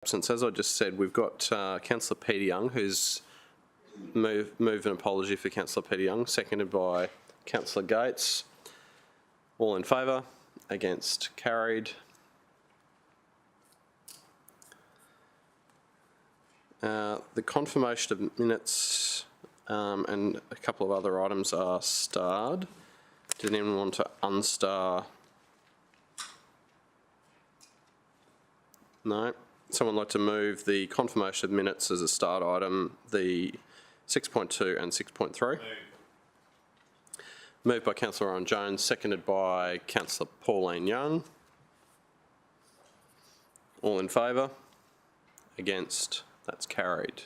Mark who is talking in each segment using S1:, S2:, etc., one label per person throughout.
S1: absence, as I just said, we've got Councillor Peter Young, who's moved an apology for Councillor Peter Young, seconded by Councillor Gates. All in favour? Against? Carried. The confirmation of minutes and a couple of other items are starred. Did anyone want to unstar? No. Someone like to move the confirmation of minutes as a start item, the 6.2 and 6.3? Moved by Councillor Owen Jones, seconded by Councillor Pauline Young. All in favour? Against? That's carried.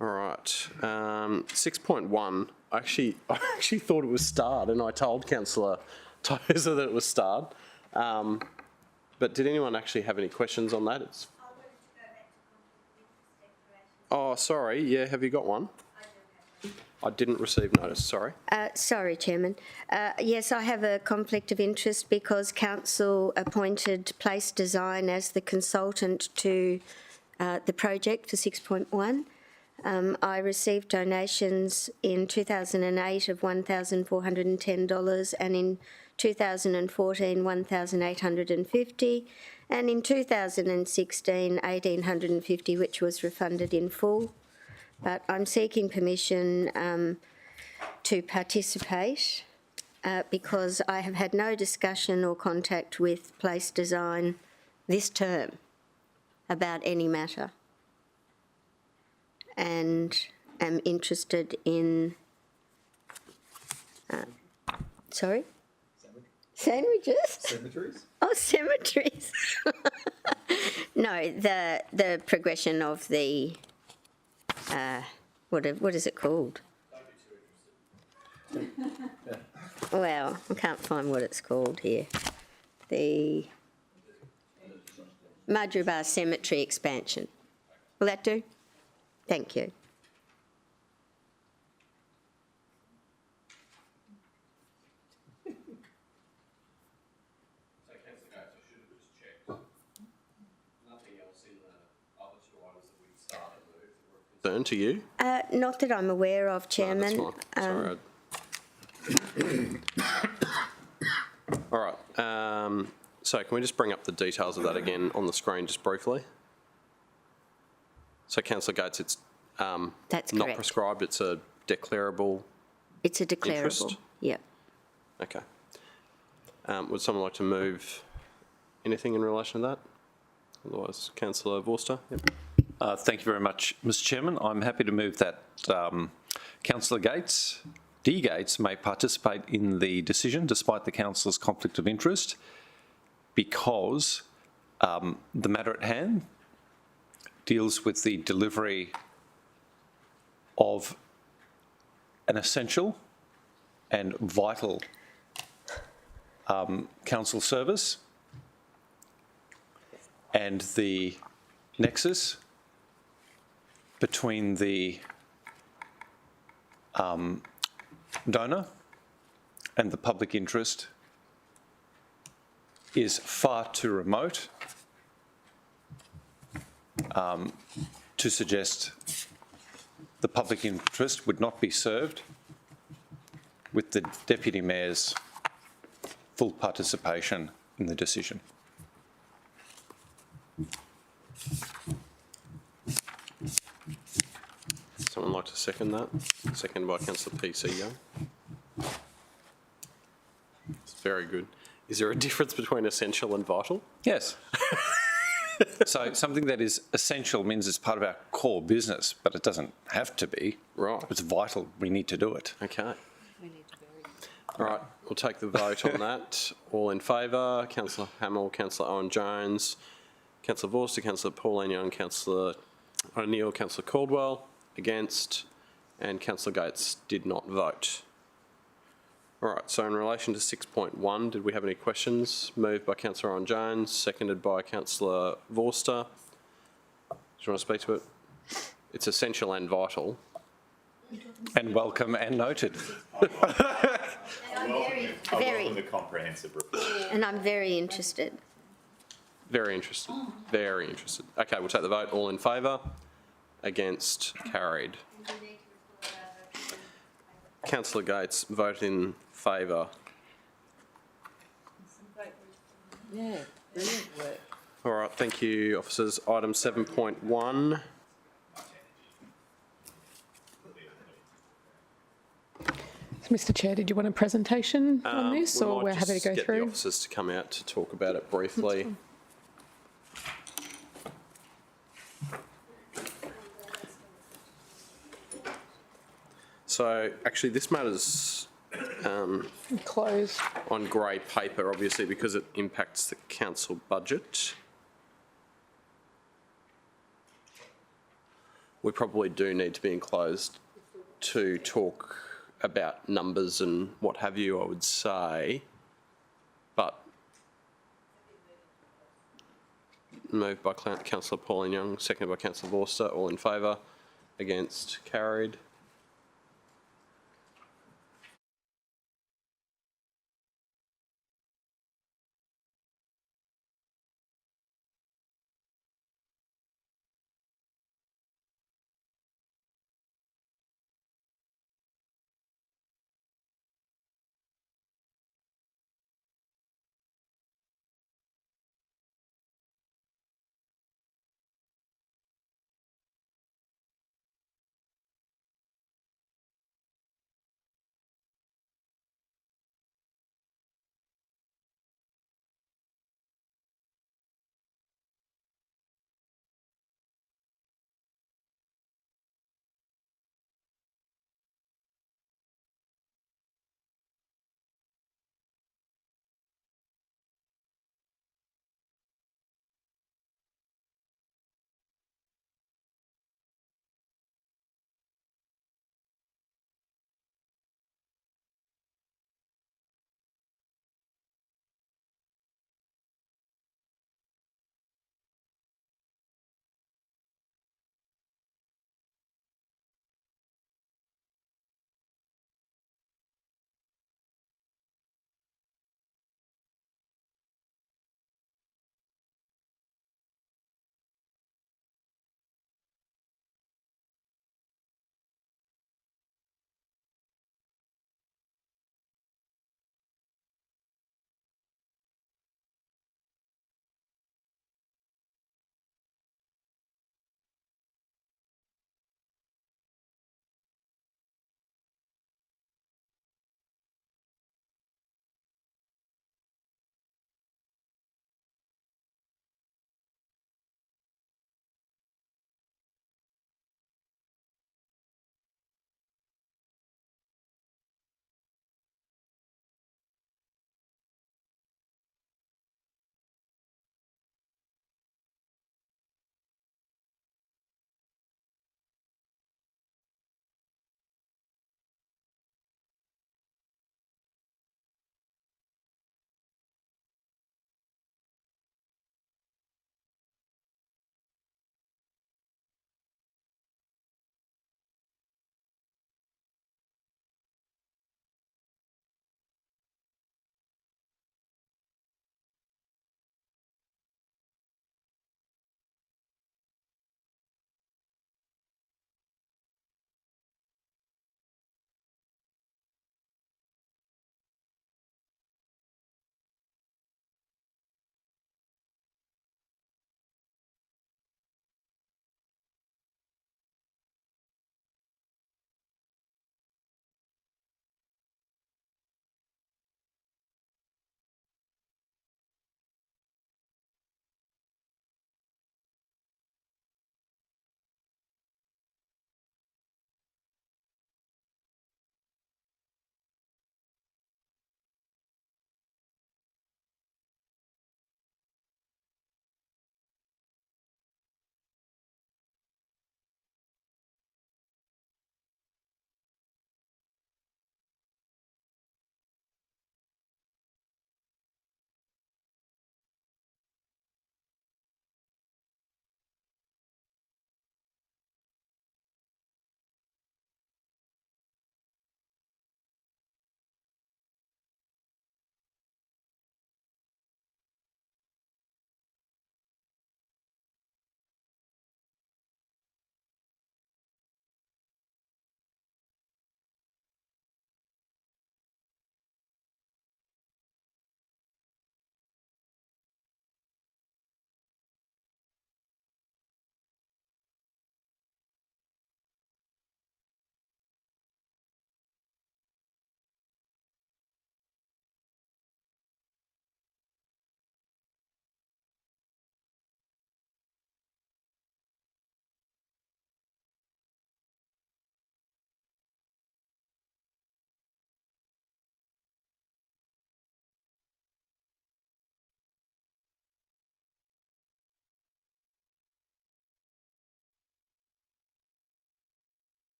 S1: All right. 6.1. I actually thought it was starred, and I told Councillor Tozer that it was starred. But did anyone actually have any questions on that? Oh, sorry. Yeah, have you got one? I didn't receive notice, sorry.
S2: Sorry, Chairman. Yes, I have a conflict of interest because Council appointed Place Design as the consultant to the project for 6.1. I received donations in 2008 of $1,410 and in 2014 $1,850 and in 2016 $1,850, which was refunded in full. But I'm seeking permission to participate because I have had no discussion or contact with Place Design this term about any matter, and am interested in sorry? Sandwiches?
S3: Cemeteries?
S2: Oh, cemeteries. No, the progression of the what is it called? Well, I can't find what it's called here. The Madribar Cemetery expansion. Will that do? Thank you.
S1: Turn to you.
S2: Not that I'm aware of, Chairman.
S1: No, that's fine. Sorry. All right. So can we just bring up the details of that again on the screen just briefly? So, Councillor Gates, it's
S2: That's
S1: not
S2: correct.
S1: prescribed, it's a declarable
S2: It's a declarable.
S1: interest?
S2: Yep.
S1: Okay. Would someone like to move anything in relation to that? Otherwise, Councillor Vorster. Yep.
S3: Thank you very much, Mr. Chairman. I'm happy to move that Councillor Gates, D. Gates, may participate in the decision despite the Councillor's conflict of interest because the matter at hand deals with the delivery of an essential and vital council service, and the nexus between the donor and the public interest is far too remote to suggest the public interest would not be served with the Deputy Mayor's full participation in the decision.
S1: Someone like to second that? Seconded by Councillor P.C. Young. It's very good. Is there a difference between essential and vital?
S3: Yes. So something that is essential means it's part of our core business, but it doesn't have to be.
S1: Right.
S3: It's vital. We need to do it.
S1: Okay. All right, we'll take the vote on that. All in favour, Councillor Hamill, Councillor Owen Jones, Councillor Vorster, Councillor Pauline Young, Councillor O'Neill, Councillor Caldwell. Against, and Councillor Gates did not vote. All right, so in relation to 6.1, did we have any questions? Moved by Councillor Owen Jones, seconded by Councillor Vorster. Do you want to speak to it? It's essential and vital.
S3: And welcome and noted.
S2: Very,
S4: the comprehensive report.
S2: and I'm very interested.
S1: Very interested. Very interested. Okay, we'll take the vote. All in favour? Against? Carried. Councillor Gates, vote in favour.
S4: Yeah, brilliant work.
S1: All right, thank you, officers. Item 7.1.
S5: Mr Chair, did you want a presentation on this,
S1: We
S5: or
S1: might
S5: we're happy to
S1: just
S5: go
S1: get the
S5: through?
S1: officers to come out to talk about it briefly. So, actually, this matter's
S5: Closed.
S1: on grey paper, obviously, because it impacts the council budget. We probably do need to be enclosed to talk about numbers and what have you, I would say. But moved by Councillor Pauline Young, seconded by Councillor Vorster. All in favour? Against? Carried.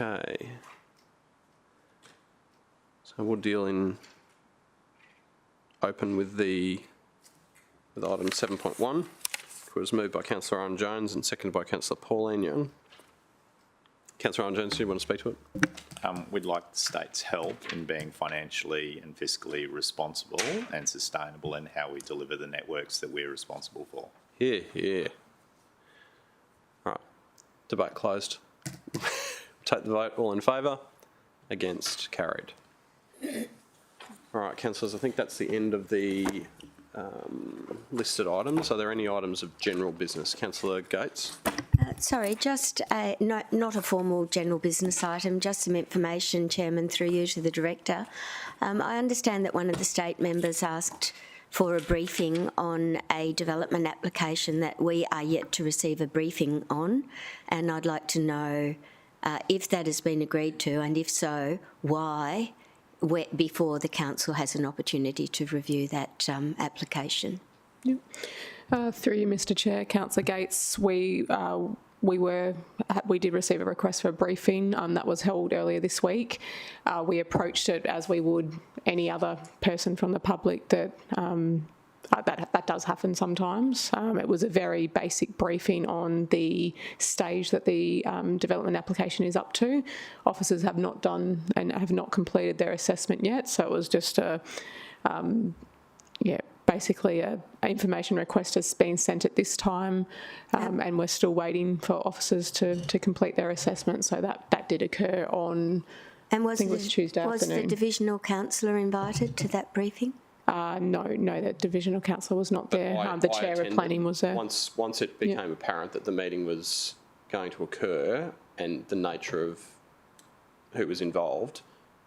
S1: Okay. So we'll deal in open with item 7.1. It was moved by Councillor Owen Jones and seconded by Councillor Pauline Young. Councillor Owen Jones, do you want to speak to it?
S6: We'd like the state's help in being financially and fiscally responsible and sustainable in how we deliver the networks that we're responsible for.
S1: Here, here. All right. Debate closed. Take the vote. All in favour? Against? Carried. All right, councillors, I think that's the end of the listed items. Are there any items of general business? Councillor Gates?
S2: Sorry, just not a formal general business item, just some information, Chairman, through you to the Director. I understand that one of the state members asked for a briefing on a development application that we are yet to receive a briefing on, and I'd like to know if that has been agreed to, and if so, why, before the council has an opportunity to review that application.
S5: Yep. Through you, Mr Chair, Councillor Gates, we did receive a request for a briefing that was held earlier this week. We approached it as we would any other person from the public that does happen sometimes. It was a very basic briefing on the stage that the development application is up to. Officers have not done and have not completed their assessment yet, so it was just basically an information request has been sent at this time, and we're still waiting for officers to complete their assessment. So that did occur on,
S2: And
S5: I think it was Tuesday afternoon.
S2: Was the divisional councillor invited to that briefing?
S5: No, the divisional councillor was not there. The chair of
S1: attended.
S5: planning was there.
S1: Once it became apparent that the meeting was going to occur and the nature of who was involved,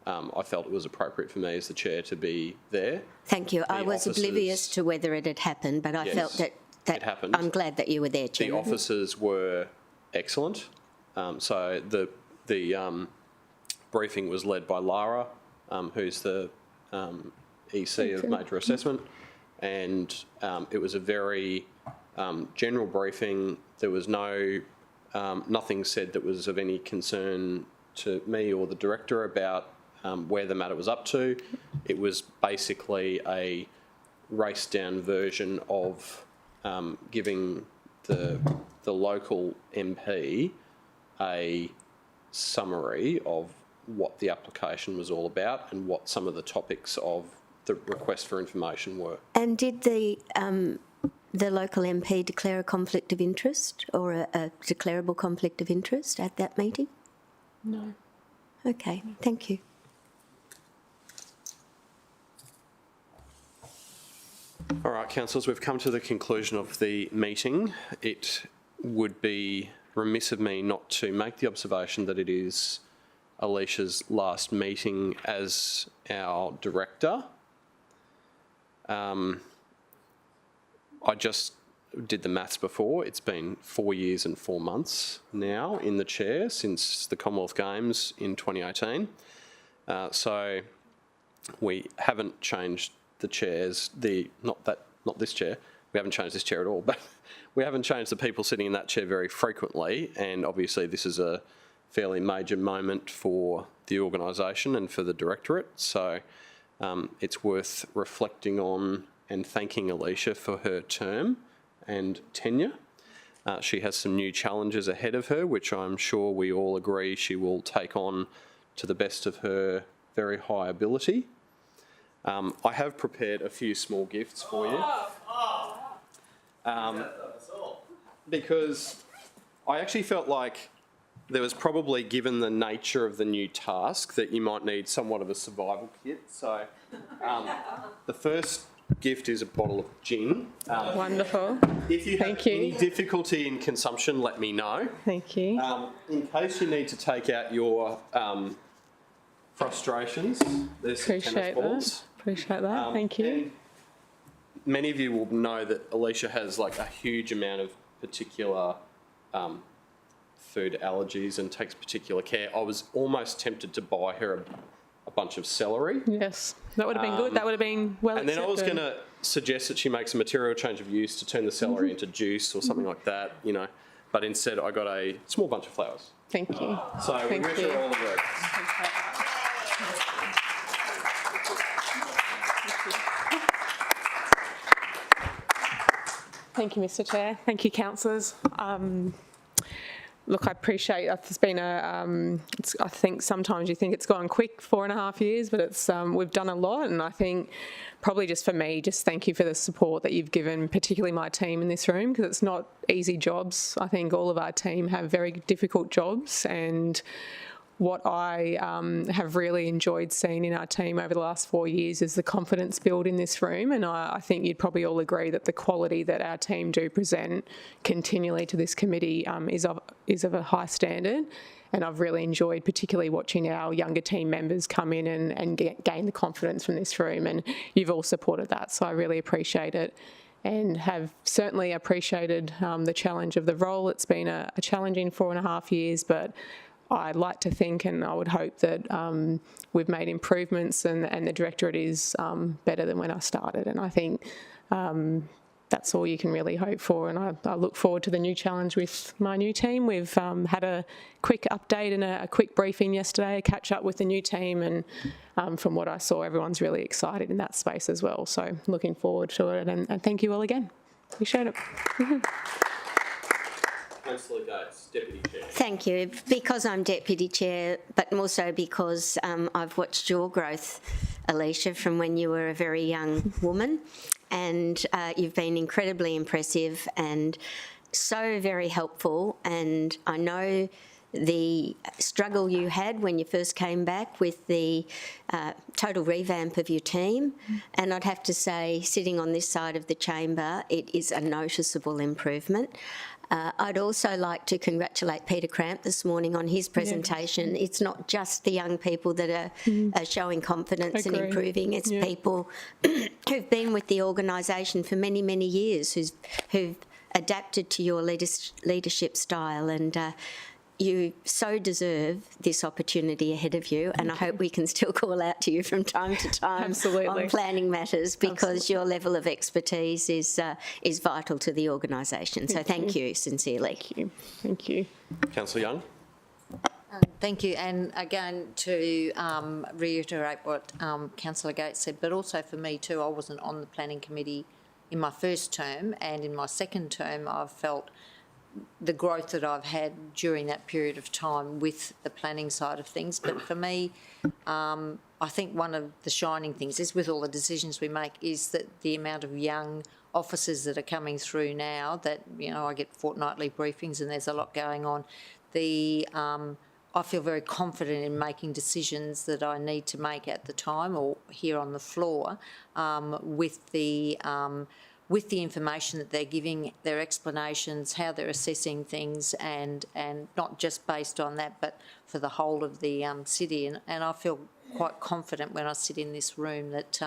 S1: I felt it was appropriate for me as the chair to be there.
S2: Thank you. I was
S1: officers-
S2: oblivious to whether it had happened, but I
S1: Yes,
S2: felt that
S1: it happened.
S2: I'm glad that you were there,
S1: The
S2: Chairman.
S1: officers were excellent. So the briefing was led by Lara, who's the EC of Major Assessment, and it was a very general briefing. There was nothing said that was of any concern to me or the director about where the matter was up to. It was basically a race-down version of giving the local MP a summary of what the application was all about and what some of the topics of the request for information were.
S2: And did the local MP declare a conflict of interest or a declarable conflict of interest at that meeting?
S5: No.
S2: Okay, thank you.
S1: All right, councillors, we've come to the conclusion of the meeting. It would be remiss of me not to make the observation that it is Alicia's last meeting as our director. I just did the maths before. It's been 4 years and 4 months now in the chair since the Commonwealth Games in 2018. So we haven't changed the chairs, not this chair, we haven't changed this chair at all, but we haven't changed the people sitting in that chair very frequently, and obviously this is a fairly major moment for the organisation and for the directorate, so it's worth reflecting on and thanking Alicia for her term and tenure. She has some new challenges ahead of her, which I'm sure we all agree she will take on to the best of her very high ability. I have prepared a few small gifts for you. Because I actually felt like there was probably, given the nature of the new task, that you might need somewhat of a survival kit. So the first gift is a bottle of gin.
S5: Wonderful.
S1: If you have
S5: Thank you.
S1: any difficulty in consumption, let me know.
S5: Thank you.
S1: In case you need to take out your frustrations, there's some tennis
S5: Appreciate
S1: balls.
S5: that. Appreciate that. Thank you.
S1: And many of you will know that Alicia has like a huge amount of particular food allergies and takes particular care. I was almost tempted to buy her a bunch of celery.
S5: Yes, that would have been good. That would have been well
S1: And then I was
S5: accepted.
S1: going to suggest that she makes a material change of use to turn the celery into juice or something like that, you know. But instead I got a small bunch of flowers.
S5: Thank you.
S1: So we
S5: Thank
S1: wish
S5: you.
S1: her all the best.
S5: Thank you, Mr Chair. Thank you, councillors. Look, I appreciate it's been I think sometimes you think it's gone quick, 4.5 years, but it's we've done a lot, and I think probably just for me, just thank you for the support that you've given, particularly my team in this room, because it's not easy jobs. I think all of our team have very difficult jobs, and what I have really enjoyed seeing in our team over the last 4 years is the confidence build in this room, and I think you'd probably all agree that the quality that our team do present continually to this committee is of a high standard, and I've really enjoyed particularly watching our younger team members come in and gain the confidence from this room, and you've all supported that, so I really appreciate it. And have certainly appreciated the challenge of the role. It's been a challenging 4.5 years, but I'd like to think, and I would hope, that we've made improvements, and the directorate is better than when I started. And I think that's all you can really hope for. And I look forward to the new challenge with my new team. We've had a quick update and a quick briefing yesterday, a catch up with the new team, and from what I saw, everyone's really excited in that space as well. So looking forward to it, and thank you all again. Appreciate it.
S1: Councillor Gates, Deputy Chair.
S2: Thank you. Because I'm Deputy Chair, but also because I've watched your growth, Alicia, from when you were a very young woman, and you've been incredibly impressive and so very helpful, and I know the struggle you had when you first came back with the total revamp of your team, and I'd have to say, sitting on this side of the chamber, it is a noticeable improvement. I'd also like to congratulate Peter Cramp this morning on his presentation. It's not just the young people that are showing confidence and improving, it's people who've been with the organisation for many, many years, who've adapted to your leadership style, and you so deserve this opportunity ahead of you, and I hope we can still call out to you from time to time on planning matters, because your level of expertise is vital to the organisation. So thank you sincerely.
S5: Thank you. Thank you.
S1: Councillor Young.
S4: Thank you. And again, to reiterate what Councillor Gates said, but also for me too, I wasn't on the planning committee in my first term, and in my second term I've felt the growth that I've had during that period of time with the planning side of things. But for me, I think one of the shining things is, with all the decisions we make, is that the amount of young officers that are coming through now, that, you know, I get fortnightly briefings and there's a lot going on. I feel very confident in making decisions that I need to make at the time or here on the floor with the information that they're giving, their explanations, how they're assessing things, and not just based on that, but for the whole of the city. And I feel quite confident when I sit in this room that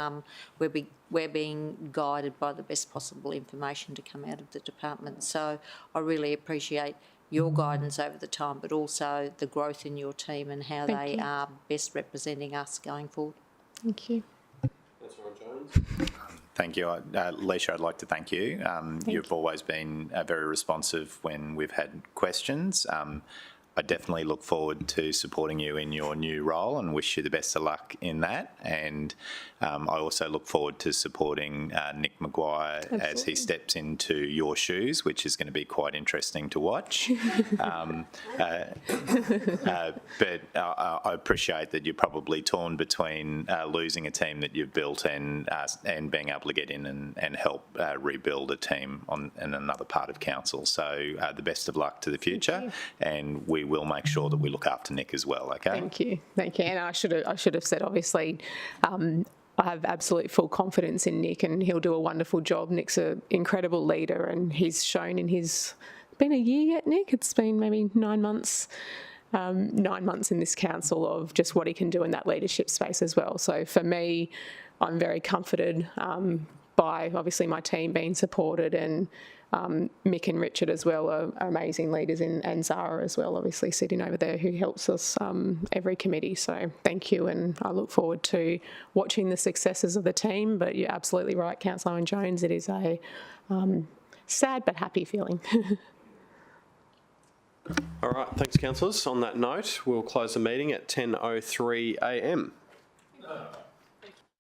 S4: we're being guided by the best possible information to come out of the department. So I really appreciate your guidance over the time, but also the growth in your team and how they are best representing us going forward.
S5: Thank you.
S1: Councillor Jones.
S6: Thank you. Alicia, I'd like to thank you. You've always been very responsive when we've had questions. I definitely look forward to supporting you in your new role and wish you the best of luck in that. And I also look forward to supporting Nick Maguire as he steps into your shoes, which is going to be quite interesting to watch. But I appreciate that you're probably torn between losing a team that you've built and being able to get in and help rebuild a team in another part of council. So the best of luck to the future, and we will make sure that we look after Nick as well, okay?
S5: Thank you. Thank you. And I should have said, obviously, I have absolute full confidence in Nick, and he'll do a wonderful job. Nick's an incredible leader, and he's shown in his... Been a year yet, Nick? It's been maybe 9 months. 9 months in this council of just what he can do in that leadership space as well. So for me, I'm very comforted by obviously my team being supported, and Mick and Richard as well are amazing leaders, and Zara as well, obviously sitting over there, who helps us every committee. So thank you, and I look forward to watching the successes of the team. But you're absolutely right, Councillor Owen Jones, it is a sad but happy feeling.
S1: All right, thanks, councillors. On that note, we'll close the meeting at 10:03 a.m.